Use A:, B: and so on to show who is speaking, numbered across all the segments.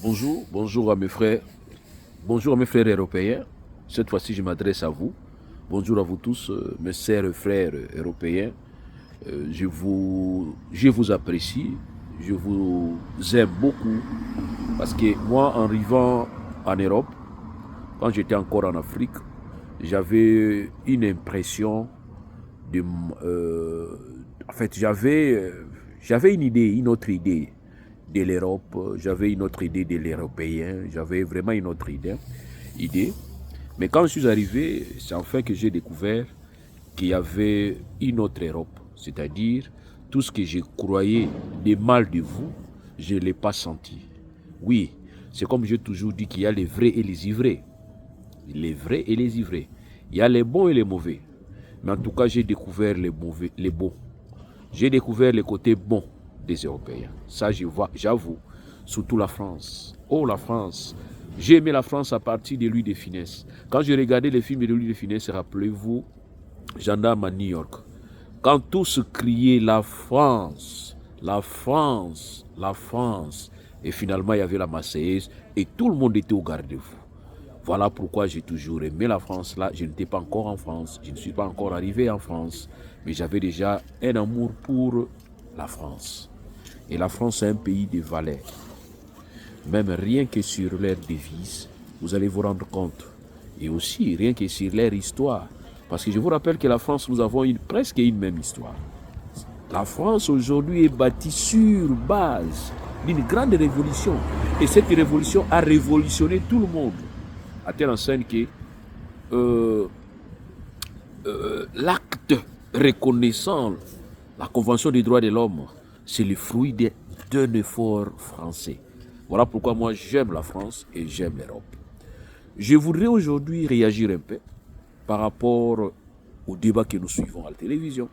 A: Bonjour bonjour à mes frères européens. Cette fois-ci, je m'adresse à vous. Bonjour à vous tous, mes sœurs et frères européens. Je vous apprécie, je vous aime beaucoup parce que moi, en arrivant en Europe, quand j'étais encore en Afrique, j'avais une impression de, euh, en fait, j'avais une autre idée de l'Europe, j'avais une autre idée de l'Européen, j'avais vraiment une autre idée. Mais quand je suis arrivé, c'est enfin que j'ai découvert qu'il y avait une autre Europe. C'est-à-dire, tout ce que je croyais de mal de vous, je ne l'ai pas senti. Oui, c'est comme j'ai toujours dit qu'il y a les vrais et les ivrés. Les vrais et les ivrés. Il y a les bons et les mauvais. Mais en tout cas, j'ai découvert les mauvais, les bons. J'ai découvert les côtés bons des Européens. Ça, j'avoue. Surtout la France. Oh, la France. J'ai aimé la France à partir de Louis de Funès. Quand j'ai regardé les films de Louis de Funès, rappelez-vous, Gendarme à New York. Quand tous criaient la France, la France, la France. Et finalement, il y avait la Marseillaise et tout le monde était au garde-fou. Voilà pourquoi j'ai toujours aimé la France. Là, je n'étais pas encore en France, je ne suis pas encore arrivé en France, mais j'avais déjà un amour pour la France. Et la France est un pays de valeurs. Même rien que sur leur devise, vous allez vous rendre compte. Et aussi, rien que sur leur histoire. Parce que je vous rappelle que la France, nous avons presque une même histoire. La France aujourd'hui est bâtie sur base d'une grande révolution. Et cette révolution a révolutionné tout le monde. À telle enseigne que l'acte reconnaissant la Convention des droits de l'homme, c'est le fruit d'un effort français. Voilà pourquoi moi j'aime la France et j'aime l'Europe. Je voudrais aujourd'hui réagir un peu par rapport au débat que nous suivons à la télévision.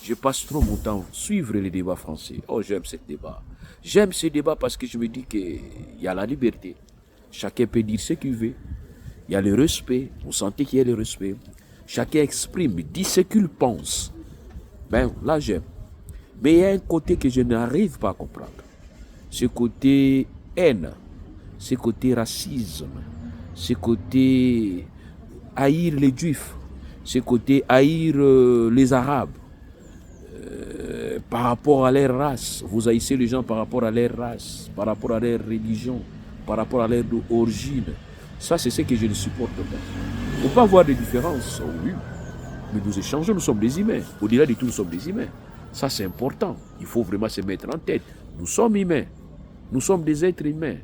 A: Je passe trop mon temps à suivre les débats français. Oh, j'aime ce débat. J'aime ce débat parce que je me dis qu'il y a la liberté. Chacun peut dire ce qu'il veut. Il y a le respect. Vous sentez qu'il y a le respect. Chacun exprime, dit ce qu'il pense. Ben, là, j'aime. Mais il y a un côté que je n'arrive pas à comprendre. Ce côté haine, ce côté racisme, ce côté haïr les juifs, ce côté haïr les arabes par rapport à leur race. Vous haïssez les gens par rapport à leur race, par rapport à leur religion, par rapport à leur origine. Ça, c'est ce que je ne supporte pas. On peut avoir des différences, oui, mais nous échangeons, nous sommes des humains. Au-delà de tout, nous sommes des humains. Ça, c'est important. Il faut vraiment se mettre en tête. Nous sommes humains. Nous sommes des êtres humains.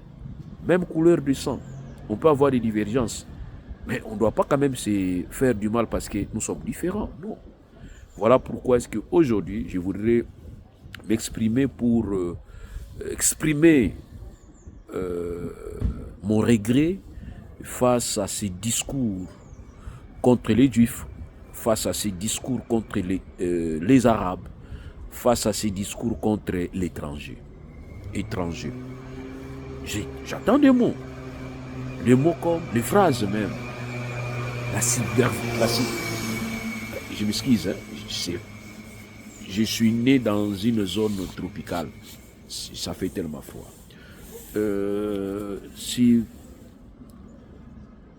A: Même couleur de sang. On peut avoir des divergences. Mais on ne doit pas quand même se faire du mal parce que nous sommes différents. Non. Voilà pourquoi est-ce qu'aujourd'hui, je voudrais m'exprimer pour exprimer mon regret face à ces discours contre les juifs, face à ces discours contre les arabes, face à ces discours contre l'étranger. Étranger. J'attends des mots comme, les phrases même. Je m'excuse, hein, je suis né dans une zone tropicale. Ça fait tellement froid. Si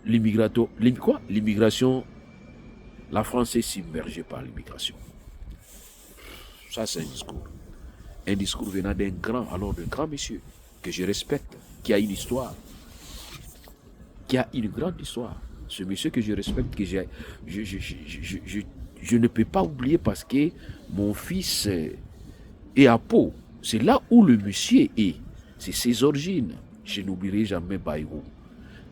A: l'immigration, la France est submergée par l'immigration. Ça, c'est un discours. Un discours venant d'un grand monsieur, que je respecte, qui a une histoire, qui a une grande histoire. Ce monsieur que je respecte, que je ne peux pas oublier parce que mon fils est à Pau. C'est là où le monsieur est. C'est ses origines. Je n'oublierai jamais Bayrou.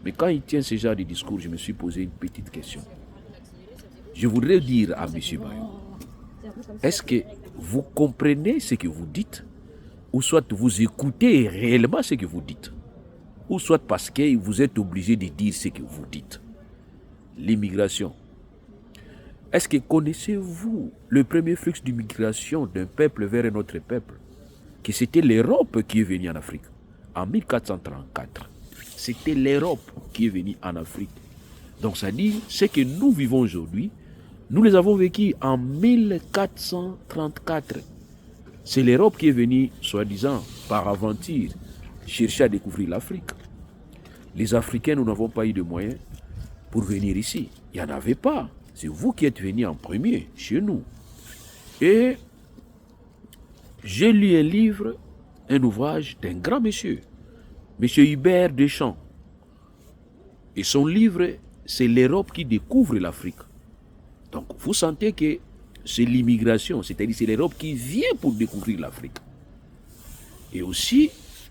A: Mais quand il tient ce genre de discours, je me suis posé une petite question. Je voudrais dire à monsieur Bayrou, est-ce que vous comprenez ce que vous dites, ou soit vous écoutez réellement ce que vous dites, ou soit parce que vous êtes obligé de dire ce que vous dites. L'immigration. Est-ce que connaissez-vous le premier flux d'immigration d'un peuple vers un autre peuple? Que c'était l'Europe qui est venue en Afrique en 1434. C'était l'Europe qui est venue en Afrique. Donc ça dit, ce que nous vivons aujourd'hui, nous les avons vécus en 1434. C'est l'Europe qui est venue, soi-disant, par aventure, chercher à découvrir l'Afrique. Les Africains, nous n'avons pas eu de moyens pour venir ici. Il n'y en avait pas. C'est vous qui êtes venus en premier, chez nous. Et j'ai lu un livre, un ouvrage d'un grand monsieur, monsieur Hubert Deschamps. Et son livre, c'est l'Europe qui découvre l'Afrique. Donc, vous sentez que c'est l'immigration, c'est-à-dire c'est l'Europe qui vient pour découvrir l'Afrique. Et aussi,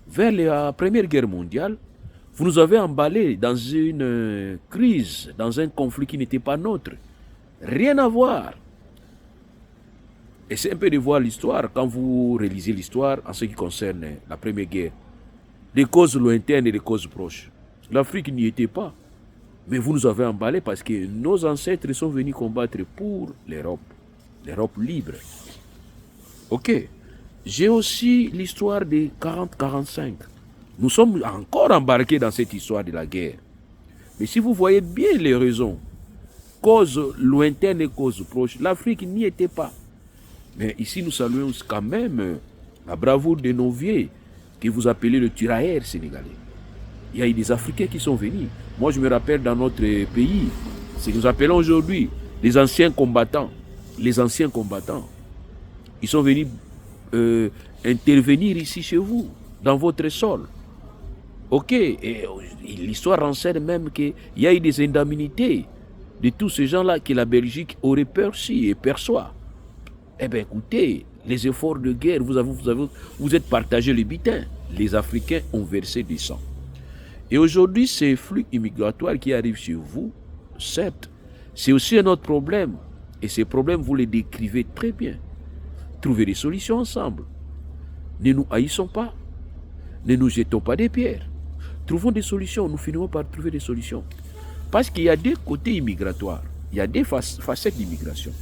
A: vers la Première Guerre mondiale, vous nous avez emballés dans une crise, dans un conflit qui n'était pas nôtre. Rien à voir. Et c'est un peu de voir l'histoire, quand vous réalisez l'histoire en ce qui concerne la Première Guerre. Des causes lointaines et des causes proches. L'Afrique n'y était pas. Mais vous nous avez emballés parce que nos ancêtres sont venus combattre pour l'Europe. L'Europe libre. Ok. J'ai aussi l'histoire des 40-45. Nous sommes encore embarqués dans cette histoire de la guerre. Mais si vous voyez bien les raisons, causes lointaines et causes proches, l'Afrique n'y était pas. Mais ici, nous saluons quand même la bravoure de nos vieux, que vous appelez le tirailleur sénégalais. Il y a eu des Africains qui sont venus. Moi, je me rappelle dans notre pays, ce que nous appelons aujourd'hui les anciens combattants. Les anciens combattants. Ils sont venus intervenir ici chez vous, dans votre sol. Ok, et l'histoire renseigne même qu'il y a eu des indemnités de tous ces gens-là que la Belgique aurait perçu et perçoit. Eh bien, écoutez, les efforts de guerre, vous êtes partagé le butin. Les Africains ont versé du sang. Et aujourd'hui, ces flux immigratoires qui arrivent chez vous, certes, c'est aussi un autre problème. Et ces problèmes, vous les décrivez très bien. Trouvez des solutions ensemble. Ne nous haïssons pas. Ne nous jetons pas des pierres. Trouvons des solutions. Nous finirons par trouver des solutions. Parce qu'il y a des côtés immigratoires. Il y a des facettes d'immigration.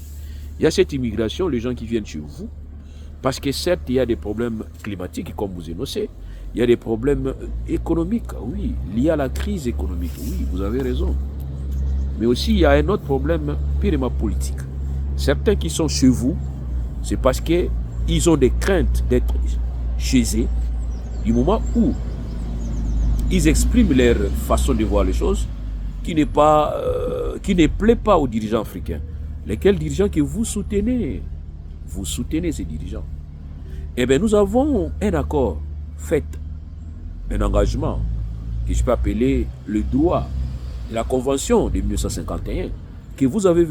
A: Il y a cette immigration, les gens qui viennent chez vous. Parce que certes, il y a des problèmes climatiques, comme vous énoncez. Il y a des problèmes économiques, oui. Liés à la crise économique, oui, vous avez raison. Mais aussi, il y a un autre problème purement politique. Certains qui sont chez vous, c'est parce qu'ils ont des craintes d'être chez eux, du moment où ils expriment leur façon de voir les choses, qui ne plaît pas aux dirigeants africains. Lesquels dirigeants que vous soutenez ces dirigeants. Eh bien, nous avons un accord fait, un engagement, que je peux appeler le droit de la Convention de 1951, que vous avez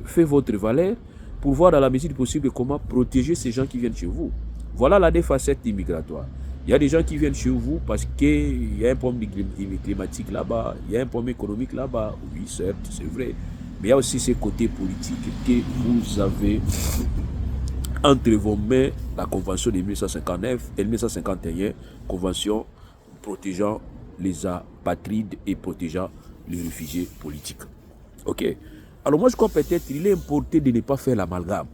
A: fait votre valeur pour voir dans la mesure du possible comment protéger ces gens qui viennent chez vous. Voilà la facettes immigratoires. Il y a des gens qui viennent chez vous parce qu'il y a un problème climatique là-bas, il y a un problème économique là-bas. Oui, certes, c'est vrai. Mais il y a aussi ces côtés politiques que vous avez entre vos mains la Convention de 1959 et 1951, Convention protégeant les apatrides et protégeant les réfugiés politiques. Ok. Alors moi je crois peut-être qu'il est important de ne pas faire l'amalgame.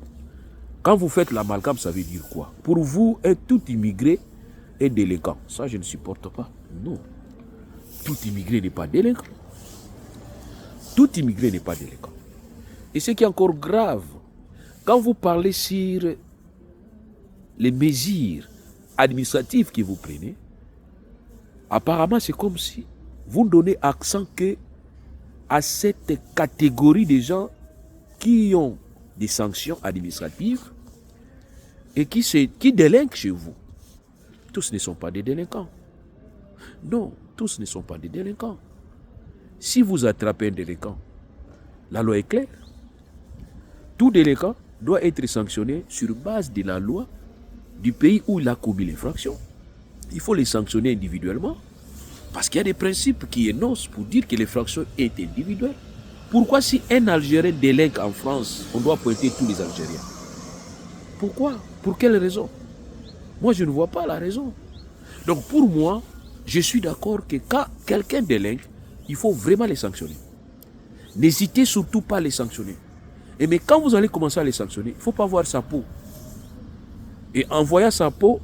A: Quand vous faites l'amalgame, ça veut dire quoi? Pour vous, tout immigré est délinquant. Ça, je ne supporte pas. Non. Tout immigré n'est pas délinquant. Tout immigré n'est pas délinquant. Et ce qui est encore grave, quand vous parlez sur les mesures administratives que vous prenez, apparemment c'est comme si vous donnez accent que à cette catégorie de gens qui ont des sanctions administratives et qui délinquent chez vous. Tous ne sont pas des délinquants. Non, tous ne sont pas des délinquants. Si vous attrapez un délinquant, la loi est claire. Tout délinquant doit être sanctionné sur base de la loi du pays où il a commis l'infraction. Il faut les sanctionner individuellement parce qu'il y a des principes qui énoncent pour dire que l'infraction est individuelle. Pourquoi si un Algérien délinque en France, on doit pointer tous les Algériens? Pourquoi? Pour quelle raison? Moi, je ne vois pas la raison. Donc pour moi, je suis d'accord que quand quelqu'un délinque, il faut vraiment les sanctionner. N'hésitez surtout pas à les sanctionner. Mais quand vous allez commencer à les sanctionner, il ne faut pas voir sa peau. Et en voyant sa peau,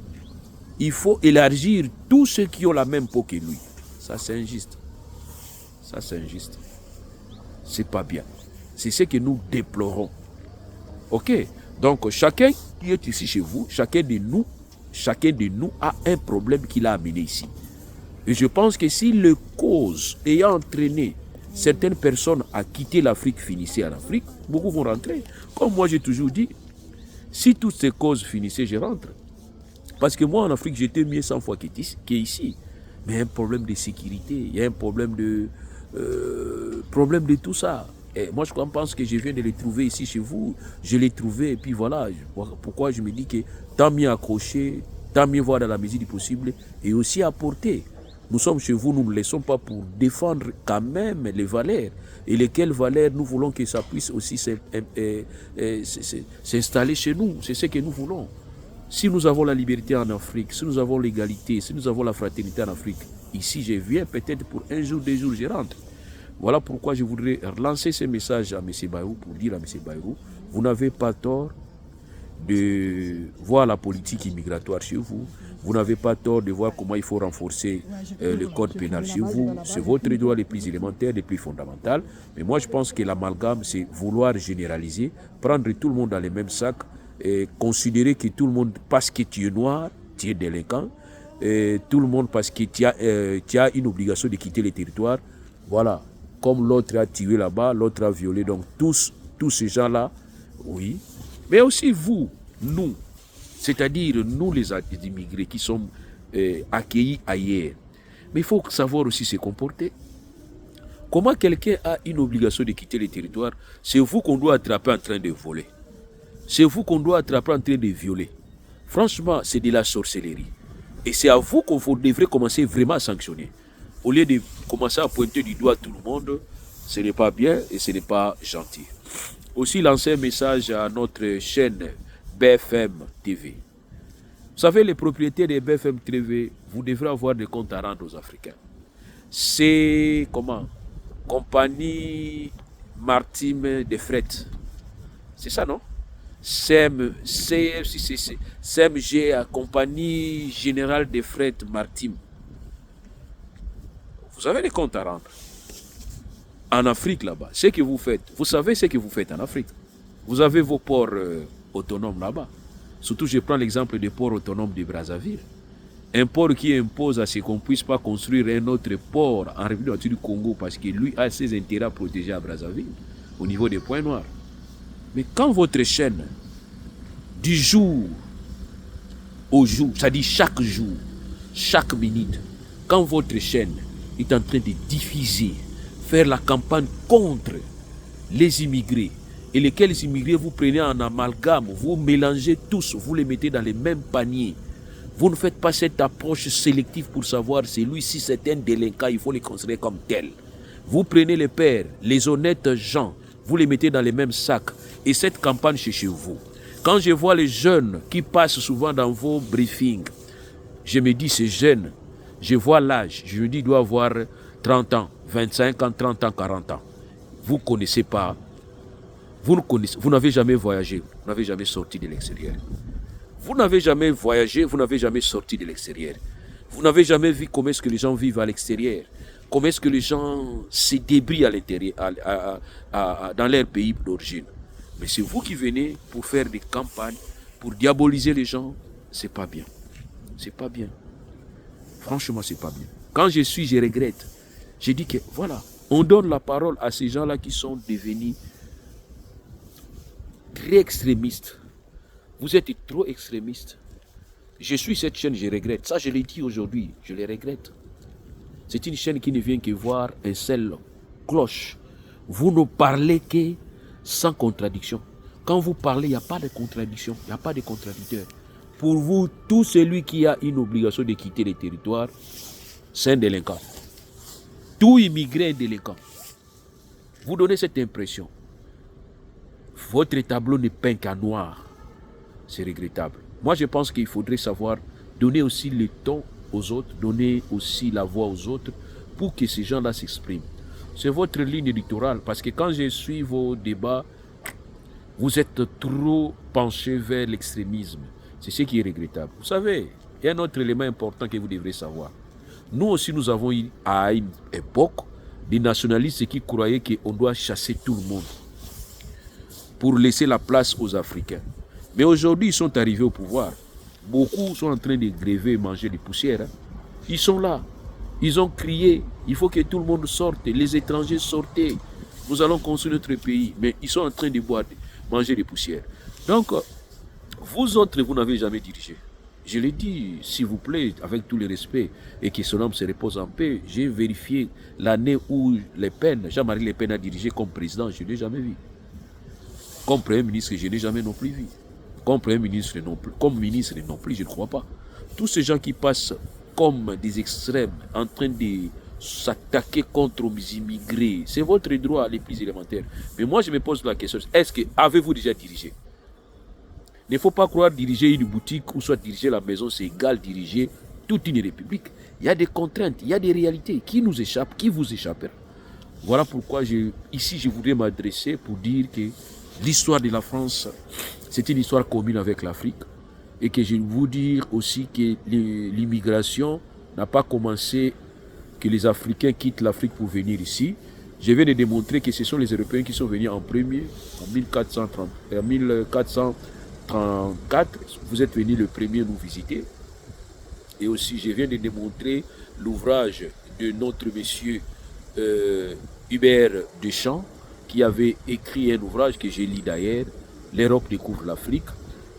A: il faut élargir tous ceux qui ont la même peau que lui. Ça, c'est injuste. Ça, c'est injuste. C'est pas bien. C'est ce que nous déplorons. Ok? Donc, chacun qui est ici chez vous, chacun de nous, chacun de nous a un problème qui l'a amené ici. Et je pense que si les causes ayant entraîné certaines personnes à quitter l'Afrique finissaient en Afrique, beaucoup vont rentrer. Comme moi j'ai toujours dit, si toutes ces causes finissaient, je rentre. Parce que moi en Afrique, j'étais mieux 100 fois qu'ici. Mais il y a un problème de sécurité, il y a un problème de tout ça. Et moi je pense que je viens de les trouver ici chez vous. Je les trouvais et puis voilà. Pourquoi je me dis que tant mieux accrocher, tant mieux voir dans la mesure du possible et aussi apporter. Nous sommes chez vous, nous ne laissons pas pour défendre quand même les valeurs. Et lesquelles valeurs nous voulons que ça puisse aussi s'installer chez nous. C'est ce que nous voulons. Si nous avons la liberté en Afrique, si nous avons l'égalité, si nous avons la fraternité en Afrique, ici je viens peut-être pour un jour, 2 jours, je rentre. Voilà pourquoi je voudrais relancer ce message à M. Bayrou pour dire à M. Bayrou, vous n'avez pas tort de voir la politique immigratoire chez vous. Vous n'avez pas tort de voir comment il faut renforcer le code pénal chez vous. C'est votre droit le plus élémentaire, le plus fondamental. Mais moi, je pense que l'amalgame, c'est vouloir généraliser, prendre tout le monde dans les mêmes sacs, et considérer que tout le monde, parce que tu es noir, tu es délinquant, et tout le monde, parce que tu as une obligation de quitter le territoire. Voilà. Comme l'autre a tué là-bas, l'autre a violé. Donc, tous ces gens-là, oui. Mais aussi vous, nous, c'est-à-dire nous les immigrés qui sommes accueillis ailleurs. Mais il faut savoir aussi se comporter. Comment quelqu'un a une obligation de quitter le territoire? C'est vous qu'on doit attraper en train de voler. C'est vous qu'on doit attraper en train de violer. Franchement, c'est de la sorcellerie. Et c'est à vous qu'on devrait commencer vraiment à sanctionner. Au lieu de commencer à pointer du doigt tout le monde, ce n'est pas bien et ce n'est pas gentil. Aussi lancer un message à notre chaîne BFM TV. Vous savez, les propriétaires de BFM TV, vous devrez avoir des comptes à rendre aux Africains. C'est comment? Compagnie maritime de fret. C'est ça, non? CMG, Compagnie Générale de Fret Maritime. Vous avez des comptes à rendre. En Afrique, là-bas, ce que vous faites, vous savez ce que vous faites en Afrique. Vous avez vos ports autonomes là-bas. Surtout, je prends l'exemple des ports autonomes de Brazzaville. Un port qui impose à ce qu'on ne puisse pas construire un autre port en République du Congo parce que lui a ses intérêts à protéger à Brazzaville, au niveau des points noirs. Mais quand votre chaîne, du jour au jour, c'est-à-dire chaque jour, chaque minute, quand votre chaîne est en train de diffuser, faire la campagne contre les immigrés, et lesquels immigrés vous prenez en amalgame, vous mélangez tous, vous les mettez dans les mêmes paniers. Vous ne faites pas cette approche sélective pour savoir si lui-ci c'est un délinquant, il faut les considérer comme tel. Vous prenez les pères, les honnêtes gens, vous les mettez dans les mêmes sacs. Et cette campagne c'est chez vous. Quand je vois les jeunes qui passent souvent dans vos briefings, je me dis ces jeunes, je vois l'âge, je me dis il doit avoir 30 ans, 25 ans, 30 ans, 40 ans. Vous ne connaissez pas, vous n'avez jamais voyagé, vous n'avez jamais sorti de l'extérieur. Vous n'avez jamais voyagé, vous n'avez jamais sorti de l'extérieur. Vous n'avez jamais vu comment est-ce que les gens vivent à l'extérieur. Comment est-ce que les gens se débrouillent à l'intérieur, dans leur pays d'origine. Mais c'est vous qui venez pour faire des campagnes, pour diaboliser les gens. C'est pas bien. C'est pas bien. Franchement, c'est pas bien. Quand je regrette. Je dis que voilà, on donne la parole à ces gens-là qui sont devenus très extrémistes. Vous êtes trop extrémistes. Je suis cette chaîne, je regrette. Ça, je l'ai dit aujourd'hui, je le regrette. C'est une chaîne qui ne vient que voir un seul cloche. Vous ne parlez que sans contradiction. Quand vous parlez, il n'y a pas de contradiction, il n'y a pas de contradicteur. Pour vous, tout celui qui a une obligation de quitter le territoire, c'est un délinquant. Tout immigré est délinquant. Vous donnez cette impression. Votre tableau ne peint qu'à noir. C'est regrettable. Moi, je pense qu'il faudrait savoir donner aussi le ton aux autres, donner aussi la voix aux autres pour que ces gens-là s'expriment. C'est votre ligne éditoriale, parce que quand je suis vos débats, vous êtes trop penchés vers l'extrémisme. C'est ce qui est regrettable. Vous savez, il y a un autre élément important que vous devrez savoir. Nous aussi, nous avons eu à une époque des nationalistes qui croyaient qu'on doit chasser tout le monde pour laisser la place aux Africains. Mais aujourd'hui, ils sont arrivés au pouvoir. Beaucoup sont en train de gréver et manger des poussières. Hein. Ils sont là. Ils ont crié, il faut que tout le monde sorte, les étrangers sortez. Nous allons construire notre pays. Mais ils sont en train de boire, manger des poussières. Donc, vous autres, vous n'avez jamais dirigé. Je l'ai dit, s'il vous plaît, avec tout le respect, et que son âme se repose en paix, j'ai vérifié l'année où Jean-Marie Le Pen a dirigé comme président, je ne l'ai jamais vu. Comme Premier ministre, je ne l'ai jamais non plus vu. Comme Premier ministre non plus, comme ministre non plus, je ne crois pas. Tous ces gens qui passent comme des extrêmes, en train de s'attaquer contre les immigrés, c'est votre droit les plus élémentaires. Mais moi, je me pose la question, est-ce que avez-vous déjà dirigé? Il ne faut pas croire diriger une boutique ou soit diriger la maison, c'est égal diriger toute une république. Il y a des contraintes, il y a des réalités qui nous échappent, qui vous échappent. Voilà pourquoi ici je voudrais m'adresser pour dire que l'histoire de la France, c'est une histoire commune avec l'Afrique. Et que je veux vous dire aussi que l'immigration n'a pas commencé que les Africains quittent l'Afrique pour venir ici. Je viens de démontrer que ce sont les Européens qui sont venus en premier en 1434. Vous êtes venus le premier nous visiter. Et aussi, je viens de démontrer l'ouvrage de notre monsieur Hubert Deschamps, qui avait écrit un ouvrage que j'ai lu d'ailleurs, L'Europe découvre l'Afrique.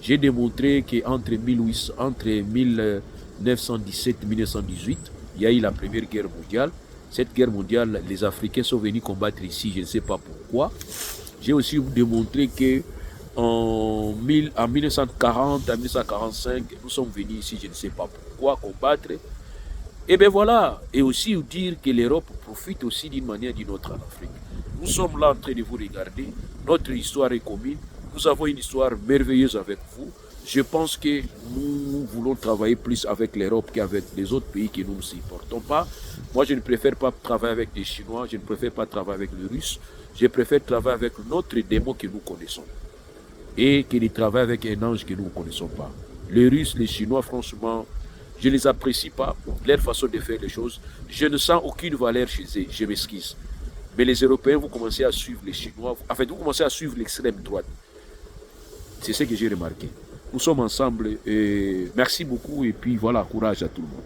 A: J'ai démontré qu'entre 1917 et 1918, il y a eu la Première Guerre mondiale. Cette guerre mondiale, les Africains sont venus combattre ici, je ne sais pas pourquoi. J'ai aussi démontré que en 1940 à 1945, nous sommes venus ici, je ne sais pas pourquoi, combattre. Et bien voilà, et aussi dire que l'Europe profite aussi d'une manière ou d'une autre en Afrique. Nous sommes là en train de vous regarder, notre histoire est commune, nous avons une histoire merveilleuse avec vous. Je pense que nous voulons travailler plus avec l'Europe qu'avec les autres pays que nous ne supportons pas. Moi, je ne préfère pas travailler avec les Chinois, je ne préfère pas travailler avec les Russes, je préfère travailler avec notre démon que nous connaissons. Et que de travailler avec un ange que nous ne connaissons pas. Les Russes, les Chinois, franchement, je ne les apprécie pas, leur façon de faire les choses. Je ne sens aucune valeur chez eux, je m'excuse. Mais les Européens, vous commencez à suivre les Chinois, en fait, vous commencez à suivre l'extrême droite. C'est ce que j'ai remarqué. Nous sommes ensemble et merci beaucoup et puis voilà, courage à tout le monde.